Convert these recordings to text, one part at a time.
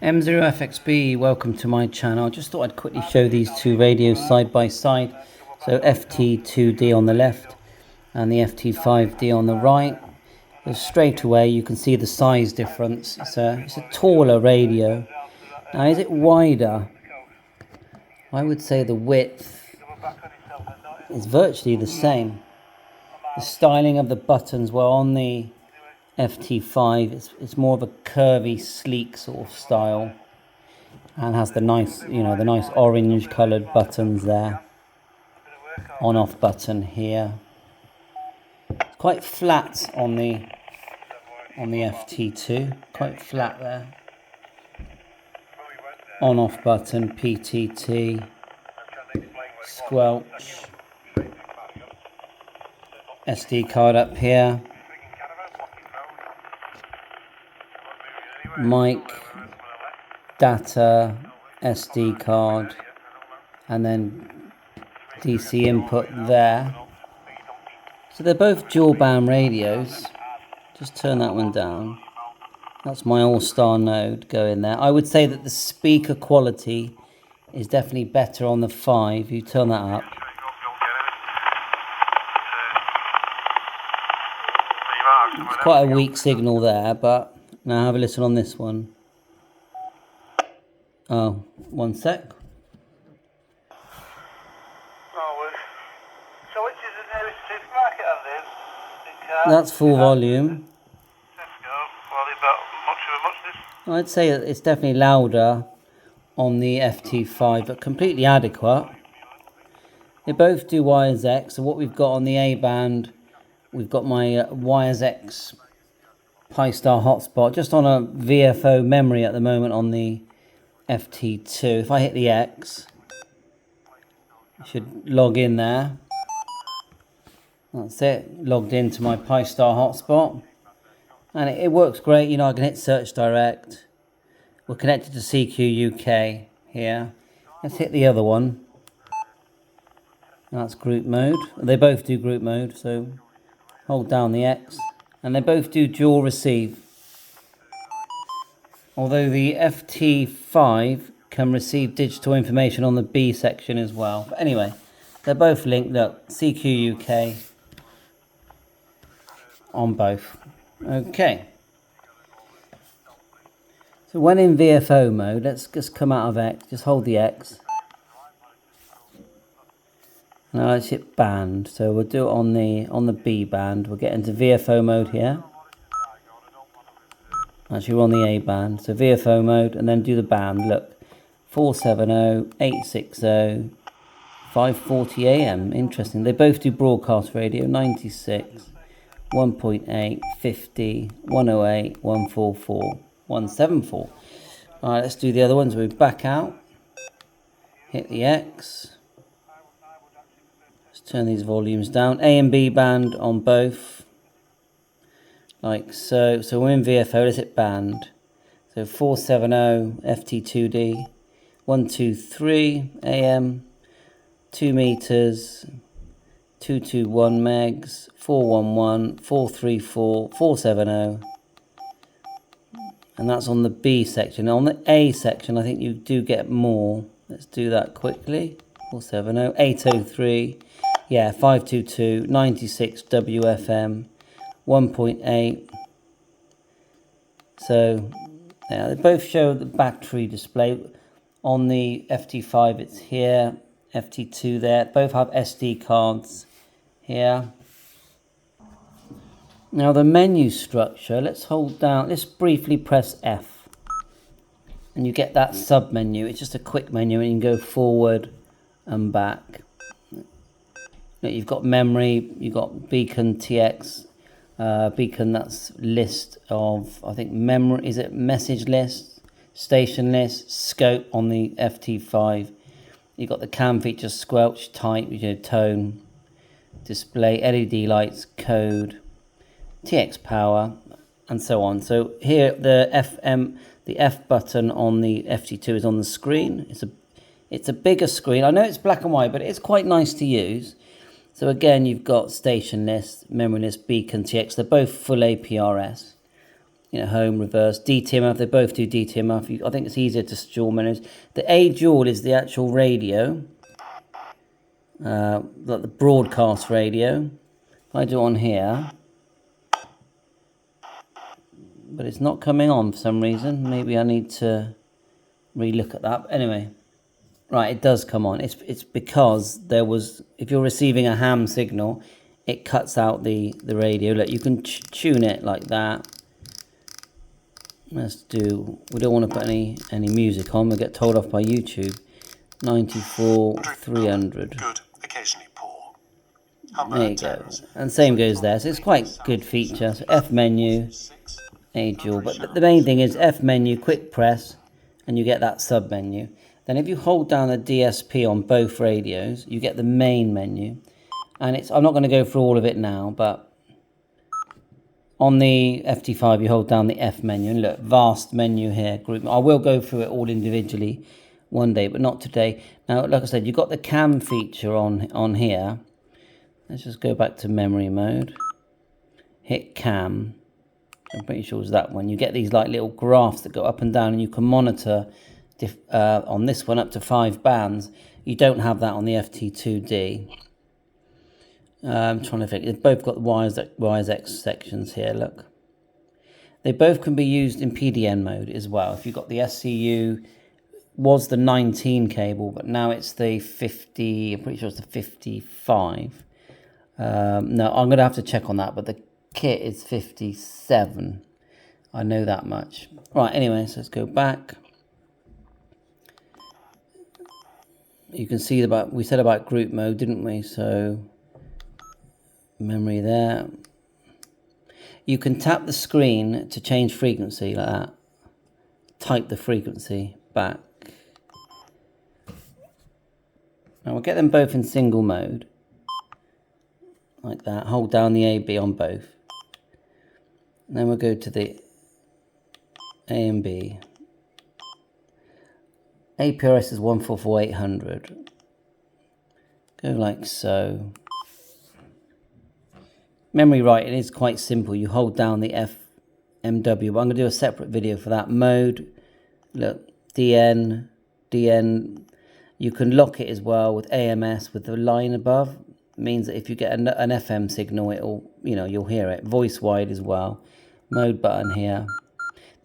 M0FXB, welcome to my channel. I just thought I'd quickly show these two radios side by side. So FT2D on the left and the FT5D on the right. So straight away you can see the size difference. It's a taller radio. Now is it wider? I would say the width is virtually the same. The styling of the buttons, well, on the FT5 it's more of a curvy, sleek sort of style, and has the nice, the nice orange coloured buttons there. On off button here. It's quite flat on the FT2, quite flat there. On off button, PTT, squelch, SD card up here. Mic, data, SD card, and then DC input there. So they're both dual band radios. Just turn that one down. That's my all-star node going there. I would say that the speaker quality is definitely better on the 5. You turn that up. It's quite a weak signal there, but now have a listen on this one. Oh, one sec. So which is the nearest supermarket I live? That's full volume. Well, I'd say it's definitely louder on the FT5, but completely adequate. They both do YAESU. So what we've got on the A band, we've got my YAESU Pi-Star hotspot just on a VFO memory at the moment on the FT2. If I hit the X, I should log in there. That's it, logged into my Pi-Star hotspot. And it works great, I can hit search direct. We're connected to CQ UK here. Let's hit the other one. That's group mode. They both do group mode, so hold down the X. And they both do dual receive. Although the FT5 can receive digital information on the B section as well. But anyway, they're both linked up. CQ UK on both. Okay. So when in VFO mode, let's just come out of X. Just hold the X. Now let's hit band. So we'll do it on the B band. We'll get into VFO mode here. Actually, we're on the A band. So VFO mode, and then do the band. Look, 470, 860, 540 AM. Interesting. They both do broadcast radio. 96, 1.8, 50, 108, 144, 174. All right, let's do the other ones. We back out. Hit the X. Turn these volumes down. A and B band on both. Like so. So we're in VFO. Let's hit band. So 470 FT2D. 123 AM. 2 meters. 221 megs. 411. 434. 470. And that's on the B section. On the A section, I think you do get more. Let's do that quickly. 470. 803. Yeah, 522, 96 WFM, 1.8. So, yeah, they both show the battery display. On the FT5, it's here. FT2 there. Both have SD cards here. Now, the menu structure, let's hold down. Let's briefly press F. And you get that sub menu. It's just a quick menu, and you can go forward and back. You've got memory, you've got beacon TX, beacon, that's list of, I think memory, is it message list, station list, scope on the FT5. You've got the cam feature, squelch, type, tone, display, LED lights, code, TX power, and so on. So here the F button on the FT2 is on the screen. It's a bigger screen. I know it's black and white, but it's quite nice to use. So again, you've got station list, memory list, beacon, TX. They're both full APRS. you know, home, reverse, DTMF. They both do DTMF. I think it's easier to dual menus. The A dual is the actual radio, like the broadcast radio. If I do on here, but it's not coming on for some reason. Maybe I need to re-look at that. But anyway, right, it does come on. It's because there was, if you're receiving a ham signal, it cuts out the radio. Look, you can tune it like that. Let's do, we don't want to put any music on. We'll get told off by YouTube. 94, 300. Good, occasionally poor. There you go. And same goes there. So it's quite good feature. So F menu, A dual. But the main thing is F menu, quick press, and you get that sub menu. Then if you hold down the DSP on both radios, you get the main menu. And it's, I'm not going to go through all of it now, but on the FT5 you hold down the F menu, and look, vast menu here, group. I will go through it all individually one day, but not today. Now, like I said, you've got the cam feature on here. Let's just go back to memory mode. Hit cam. I'm pretty sure it's that one. You get these like little graphs that go up and down, and you can monitor on this one up to 5 bands. You don't have that on the FT2D. I'm trying to think. They've both got the YAESU sections here. Look, they both can be used in PDN mode as well. If you've got the SCU, was the 19 cable, but now it's the 50. I'm pretty sure it's the 55. No, I'm going to have to check on that, but the kit is 57. I know that much. Right, anyway, so let's go back. You can see about, we said about group mode, didn't we? So memory there. You can tap the screen to change frequency like that. Type the frequency back. Now we'll get them both in single mode. Like that. Hold down the AB on both. And then we'll go to the A and B. APRS is 144,800. Go like so. Memory writing is quite simple. You hold down the FMW, but I'm going to do a separate video for that. Mode, look, DN. You can lock it as well with AMS with the line above. It means that if you get an FM signal, it'll, you know, you'll hear it. Voice wide as well. Mode button here.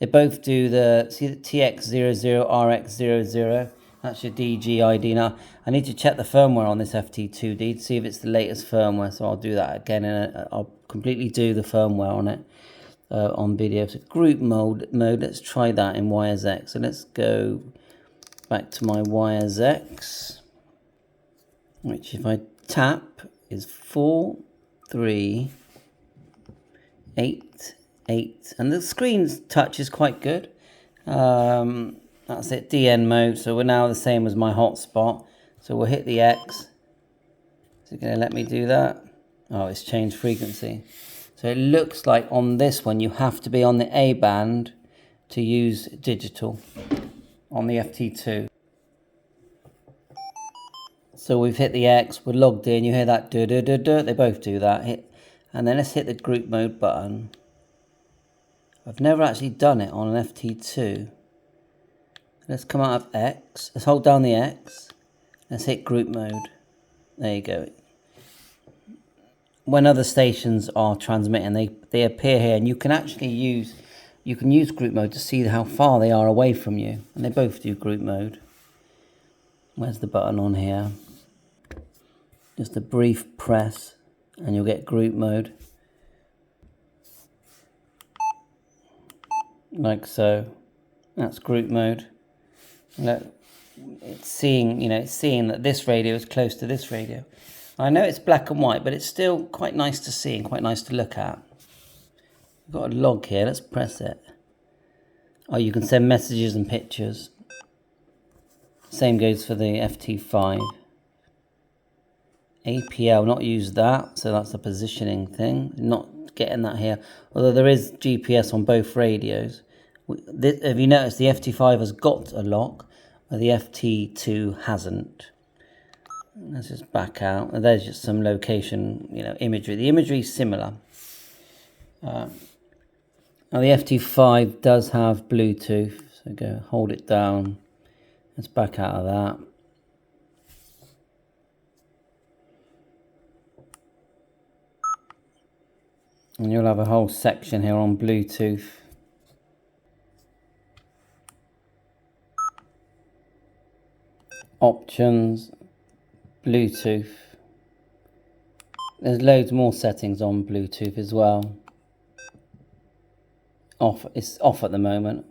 They both do the, see the TX00, RX00. That's your DG ID. Now, I need to check the firmware on this FT2D to see if it's the latest firmware. So I'll do that again, and I'll completely do the firmware on it on video. So group mode. Let's try that in YAESU. So let's go back to my YAESU, which if I tap is 4, 3, 8, 8, and the screen's touch is quite good. That's it, DN mode. So we're now the same as my hotspot. So we'll hit the X. Is it going to let me do that? Oh, it's changed frequency. So it looks like on this one you have to be on the A band to use digital on the FT2. So we've hit the X, we're logged in, you hear that do do do do, they both do that. And then let's hit the group mode button. I've never actually done it on an FT2. Let's come out of X, let's hold down the X, let's hit group mode. There you go. When other stations are transmitting, they appear here, and you can actually use group mode to see how far they are away from you. And they both do group mode. Where's the button on here? Just a brief press and you'll get group mode. Like so. That's group mode. Look, it's seeing, it's seeing that this radio is close to this radio. I know it's black and white, but it's still quite nice to see and quite nice to look at. We've got a log here, let's press it. Oh, you can send messages and pictures. Same goes for the FT5. APL, not use that, so that's a positioning thing. Not getting that here. Although there is GPS on both radios. Have you noticed the FT5 has got a lock, but the FT2 hasn't. Let's just back out. There's just some location, imagery. The imagery is similar. Now the FT5 does have Bluetooth, so go hold it down. Let's back out of that. And you'll have a whole section here on Bluetooth. Options, Bluetooth. There's loads more settings on Bluetooth as well. Off, it's off at the moment.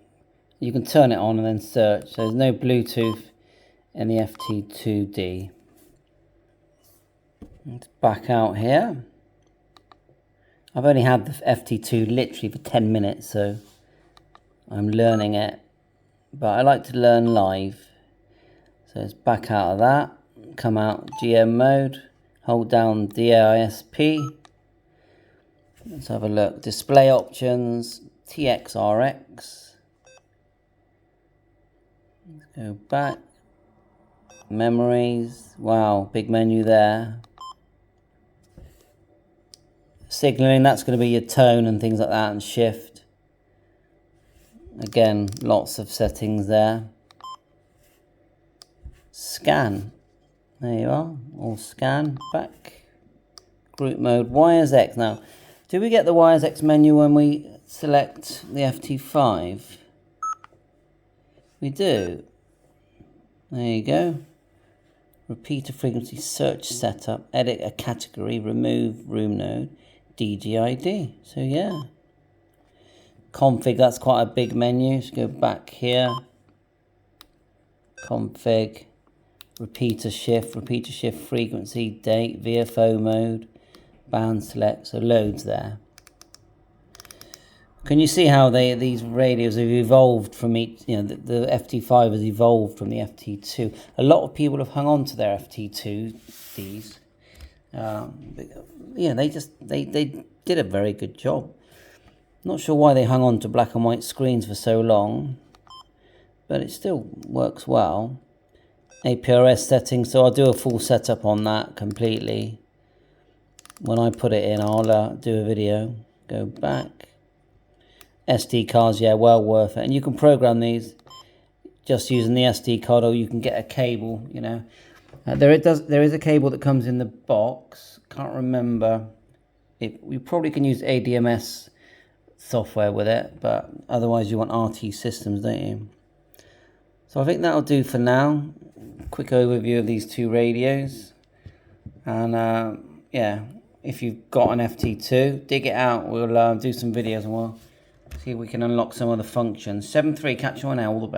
You can turn it on and then search. So there's no Bluetooth in the FT2D. Let's back out here. I've only had the FT2 literally for 10 minutes, so I'm learning it. But I like to learn live. So let's back out of that. Come out GM mode. Hold down DAISP. Let's have a look. Display options. TXRX. Let's go back. Memories. Wow, big menu there. Signaling, that's going to be your tone and things like that, and shift. Again, lots of settings there. Scan. There you are. All scan. Back. Group mode. YAESU. Now, do we get the YAESU menu when we select the FT5? We do. There you go. Repeater frequency, search setup, edit a category, remove room node, DGID. So yeah. Config, that's quite a big menu. So go back here. Config, repeater shift frequency, date, VFO mode, band select. So loads there. Can you see how these radios have evolved from each, the FT5 has evolved from the FT2. A lot of people have hung on to their FT2Ds. Yeah, they did a very good job. Not sure why they hung on to black and white screens for so long, but it still works well. APRS settings, so I'll do a full setup on that completely. When I put it in, I'll do a video. Go back. SD cards, yeah, well worth it. And you can program these just using the SD card, or you can get a cable, there is a cable that comes in the box. Can't remember. You probably can use ADMS software with it, but otherwise you want RT systems, don't you? So I think that'll do for now. Quick overview of these two radios. And yeah, if you've got an FT2, dig it out. We'll do some videos and we'll see if we can unlock some of the functions. 7.3, catch you on now. All the best.